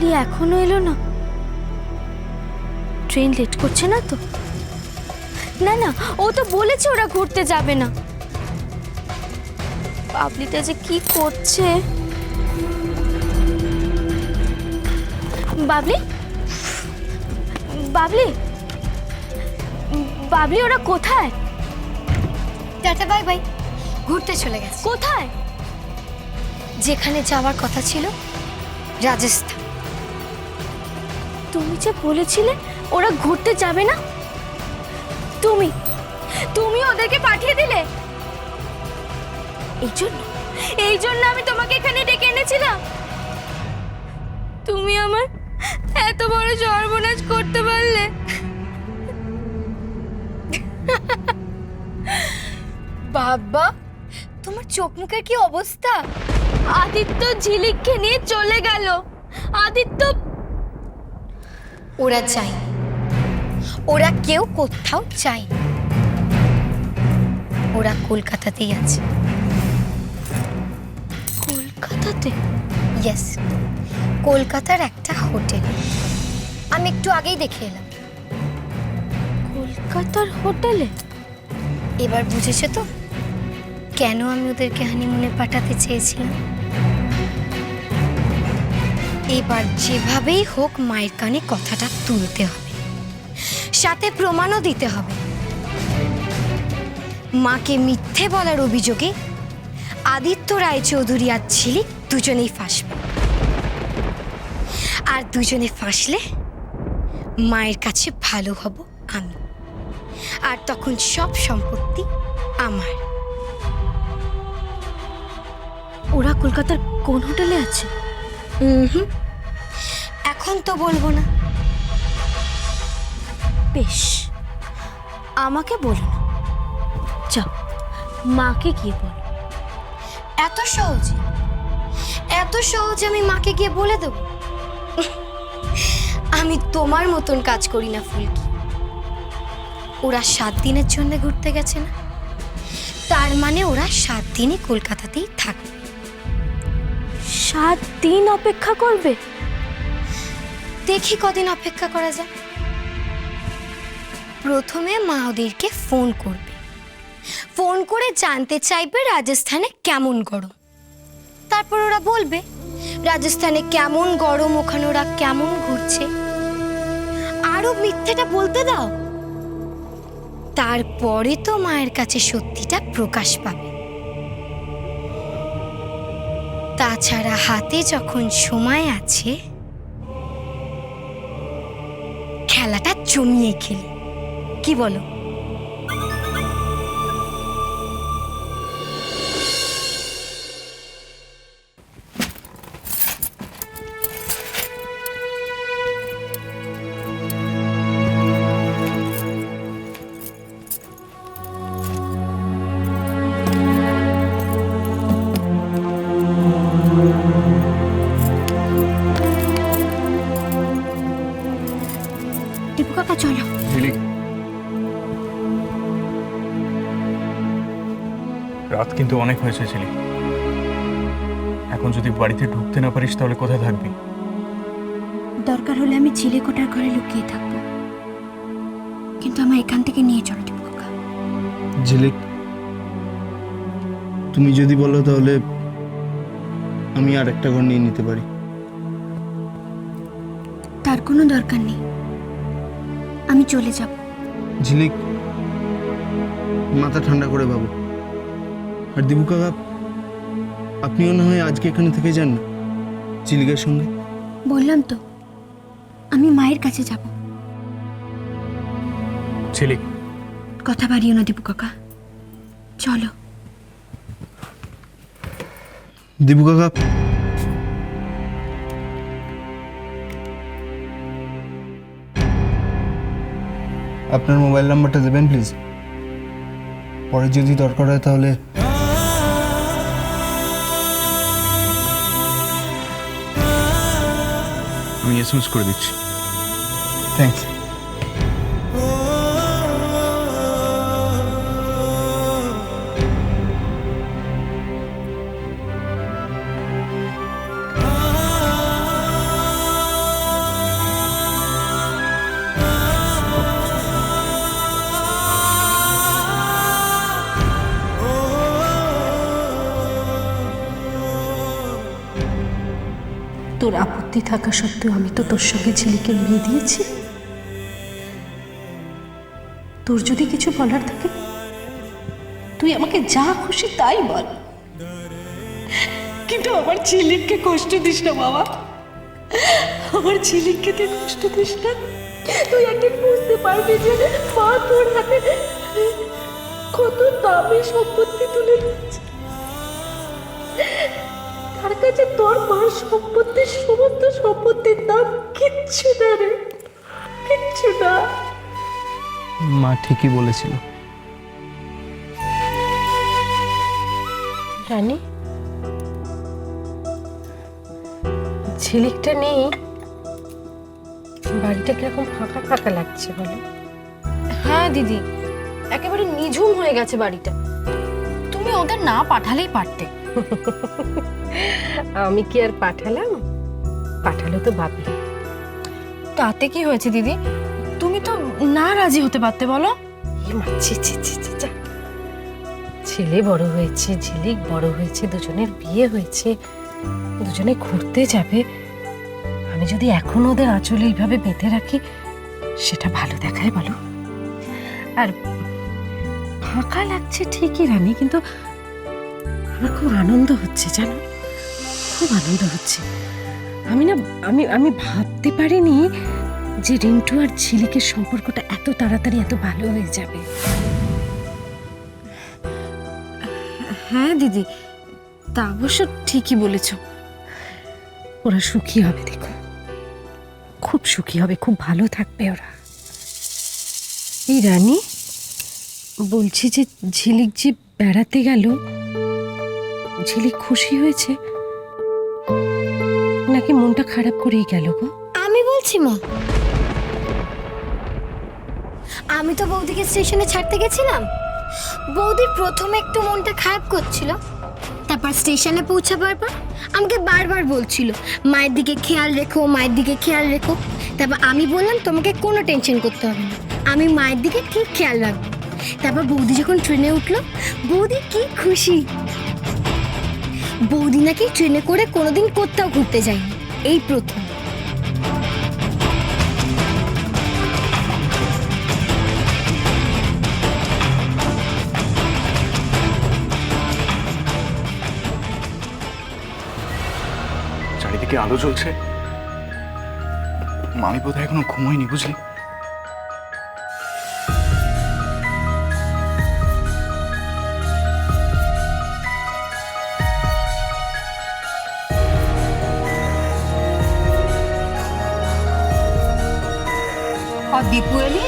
বাবলি এখনো এলো না? ট্রেন লেট করছে না তো? না না, ও তো বলেছে ওরা ঘুরতে যাবে না। বাবলিটা যে কি করছে। বাবলি, বাবলি, বাবলি ওরা কোথায়? টাটা বাই বাই, ঘুরতে চলে গেছে। কোথায়? যেখানে যাওয়ার কথা ছিল, রাজস্থান। তুমি যে বলেছিলে ওরা ঘুরতে যাবে না, তুমি তুমি ওদেরকে পাঠিয়ে দিলে। এই জন্য আমি তোমাকে এখানে ডেকে এনেছিলাম। তুমি আমার এত বড় সর্বনাশ করতে পারলে। বাবা, তোমার চোখ মুখের কি অবস্থা! আদিত্য ঝিলিককে নিয়ে চলে গেল। আদিত্য, ওরা চাই, ওরা কেউ কোথাও চাই, ওরা কলকাতাতেই আছে। কলকাতাতে? ইয়েস, কলকাতার একটা হোটেল। আমি একটু আগেই দেখে এলাম। কলকাতার হোটেলে? এবার বুঝেছো তো কেন আমি ওদেরকে হানিমুনে পাঠাতে চেয়েছিলাম? এবার যেভাবেই হোক মায়ের কানে কথাটা তুলতে হবে, সাথে প্রমাণও দিতে হবে। মাকে মিথ্যে বলার অভিযোগে আদিত্য রায়চৌধুরী আর ঝিলিক দুজনেই ফাঁসবে। আর দুজনে ফাঁসলে মায়ের কাছে ভালো হব আমি, আর তখন সব সম্পত্তি আমার। ওরা কলকাতার কোন হোটেলে আছে? এখন তো বলবো না। বেশ, আমাকে বলো না, যাও মাকে গিয়ে বলো। এত সহজে, এত সহজে আমি মাকে গিয়ে বলে দেব? আমি তোমার মতন কাজ করি না ফুলকি। ওরা 7 দিনের জন্য ঘুরতে গেছে না, তার মানে ওরা 7 দিনই কলকাতাতেই থাকবে। 7 দিন অপেক্ষা করবে? দেখি কদিন অপেক্ষা করা যায়। প্রথমে মা ওদেরকে ফোন করবে, ফোন করে জানতে চাইবে রাজস্থানে কেমন গরম। তারপর ওরা বলবে রাজস্থানে কেমন গরম, ওখানে ওরা কেমন ঘুরছে। আরো মিথ্যেটা বলতে দাও, তারপরে তো মায়ের কাছে সত্যিটা প্রকাশ পাবে। তাছাড়া হাতে যখন সময় আছে, খেলাটা জমিয়ে খেলি, কি বলো? টিপু কাকা চলো। ঝিলিক, রাত কিন্তু অনেক হয়েছে ঝিলিক। এখন যদি বাড়িতে ঢুকতে না পারিস তাহলে কোথায় থাকবি? দরকার হলে আমি চিলেকোঠার ঘরে লুকিয়ে থাকবো, কিন্তু আমার এখান থেকে নিয়ে চলো টিপু কাকা। ঝিলিক, তুমি যদি বলো তাহলে আমি আর একটা ঘর নিয়ে নিতে পারি। তার কোনো দরকার নেই, আমি চলে যাব। ঝিলিক, মাথা ঠান্ডা করে ভাবো। আর দিবু কাকা, আপনিও না হয় আজকে এখানে থেকে যান না ঝিলিকের সঙ্গে। বললাম তো আমি মায়ের কাছে যাব। ঝিলিক, কথা বাড়িও না দীপু কাকা, চলো। দিবু কাকা, আপনার মোবাইল নাম্বারটা দেবেন প্লিজ। পরে যদি দরকার হয় তাহলে। আমি এসএমএস করে দিচ্ছি। থ্যাঙ্কস। তোর আপত্তি থাকা সত্ত্বেও আমি তো তোর সঙ্গে ঝিলিকের বিয়ে দিয়েছি। তোর যদি কিছু বলার থাকে তুই আমাকে যা খুশি তাই বল, কিন্তু আমার ঝিলিককে কষ্ট দিস না বাবা। আমার ঝিলিককে তুই কষ্ট দিস না। তুই একদিন বুঝতে পারবি যে মা তোর হাতে কত দামি সম্পত্তি তুলে দিচ্ছে। তার কাছে তোর মার সম্পত্তির সমস্ত সম্পত্তির দাম কিচ্ছু না রে, কিচ্ছু না। মা ঠিকই বলেছিল। রানী, ঝিলিকটা নেই, বাড়িটা কিরকম ফাঁকা ফাঁকা লাগছে বলো? হ্যাঁ দিদি, একেবারে নিঝুম হয়ে গেছে বাড়িটা। তুমি ওদের না পাঠালেই পারতে। আমি কি আর পাঠালাম? পাঠালো তো বাবলি। তাতে কি হয়েছে দিদি? তুমি তো না রাজি হতে পারতে বলো। এ মা, ছি ছি ছি ছি, যা। ছেলে বড় হয়েছে, ঝিলিক বড় হয়েছে, দুজনের বিয়ে হয়েছে, দুজনে ঘুরতে যাবে। আমি যদি এখন ওদের আঁচলে এইভাবে বেঁধে রাখি, সেটা ভালো দেখায় বলো? আর ফাঁকা লাগছে ঠিকই রানী, কিন্তু আমার খুব আনন্দ হচ্ছে জানো, খুব আনন্দ হচ্ছে। আমি ভাবতে পারিনি যে রিন্টু আর ঝিলিকের সম্পর্কটা এত তাড়াতাড়ি এত ভালো হয়ে যাবে। হ্যাঁ দিদি, তা অবশ্য ঠিকই বলেছ। ওরা সুখী হবে, দেখো খুব সুখী হবে, খুব ভালো থাকবে ওরা। এই রানী, বলছি যে ঝিলিক যে বেড়াতে গেল, ঝিলিক খুশি হয়েছে নাকি মনটা খারাপ করেই গেল গো? আমি বলছি মা, আমি তো বৌদিকে স্টেশনে ছাড়তে গেছিলাম। বৌদির প্রথমে একটু মনটা খারাপ করছিল, তারপর স্টেশনে পৌঁছাবার পর আমাকে বারবার বলছিল মায়ের দিকে খেয়াল রেখো, মায়ের দিকে খেয়াল রেখো। তারপর আমি বললাম তোমাকে কোনো টেনশন করতে হবে না, আমি মায়ের দিকে ঠিক খেয়াল রাখবো। তারপর বৌদি যখন ট্রেনে উঠলো, বৌদি কি খুশি। বৌদি নাকি ট্রেনে করে কোনোদিন কোথাও ঘুরতে যায়নি, এই প্রথম। চারিদিকে আলো জ্বলছে, মামি বোধহয় এখনো ঘুমোয়নি, বুঝলি? और दीपू एली?